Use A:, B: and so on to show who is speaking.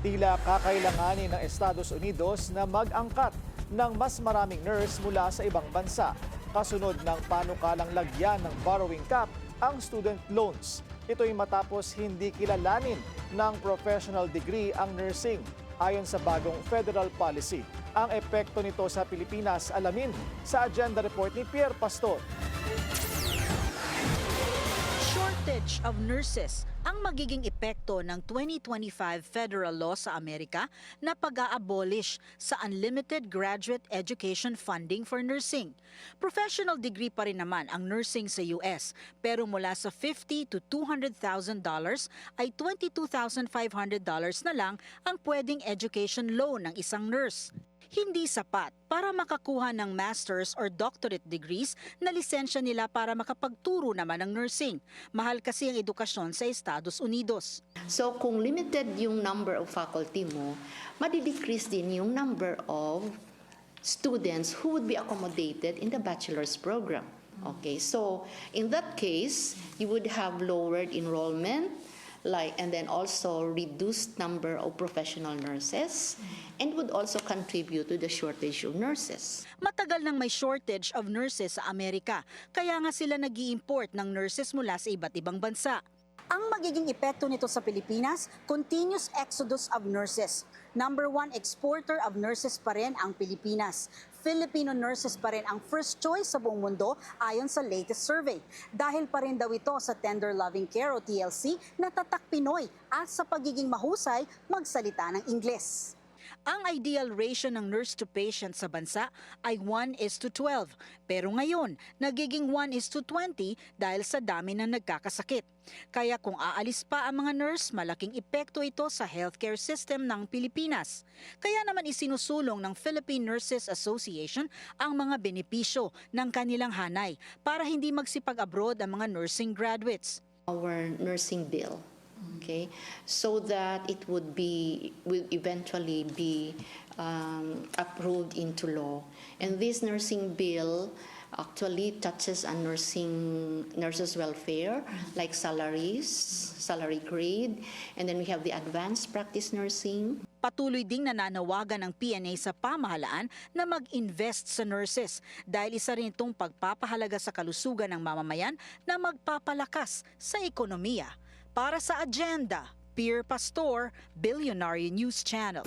A: Tila kakailanganin ng Estados Unidos na mag-angkat ng mas maraming nurse mula sa ibang bansa. Kasunod ng panukalang lagyan ng borrowing cap ang student loans. Ito'y matapos hindi kilalanin ng professional degree ang nursing. Ayon sa bagong federal policy, ang epekto nito sa Pilipinas alamin sa agenda report ni Pierre Pastor.
B: Shortage of nurses ang magiging epekto ng 2025 federal law sa Amerika na pag-a-abolish sa unlimited graduate education funding for nursing. Professional degree pa rin naman ang nursing sa US, pero mula sa $50,000 to $200,000 ay $22,500 na lang ang pwedeng education loan ng isang nurse. Hindi sapat para makakuha ng master's or doctorate degrees na lisensya nila para makapagturo naman ng nursing. Mahal kasi ang edukasyon sa Estados Unidos.
C: So kung limited yung number of faculty mo, madi-decrease din yung number of students who would be accommodated in the bachelor's program. Okay, so in that case, you would have lowered enrollment, and then also reduced number of professional nurses, and would also contribute to the shortage of nurses.
B: Matagal nang may shortage of nurses sa Amerika, kaya nga sila nag-i-import ng nurses mula sa iba't ibang bansa. Ang magiging epekto nito sa Pilipinas, continuous exodus of nurses. Number 1 exporter of nurses pa rin ang Pilipinas. Filipino nurses pa rin ang first choice sa buong mundo ayon sa latest survey. Dahil pa rin daw ito sa Tender Loving Care o TLC na tatak Pinoy at sa pagiging mahusay magsalita ng Ingles. Ang ideal ratio ng nurse to patient sa bansa ay 1:12. Pero ngayon, nagiging 1:20 dahil sa dami ng nagkakasakit. Kaya kung aalis pa ang mga nurse, malaking epekto ito sa healthcare system ng Pilipinas. Kaya naman isinusulong ng Philippine Nurses Association ang mga benepisyo ng kanilang hanay para hindi magsipag-abroad ang mga nursing graduates.
C: Our nursing bill, okay, so that it will eventually be approved into law. And this nursing bill actually touches on nurses' welfare, like salaries, salary grade, and then we have the advanced practice nursing.
B: Patuloy ding nananawagan ng PNA sa pamahalaan na mag-invest sa nurses dahil isa rin itong pagpapahalaga sa kalusugan ng mamamayan na magpapalakas sa ekonomiya. Para sa agenda, Pierre Pastor, Billionaire News Channel.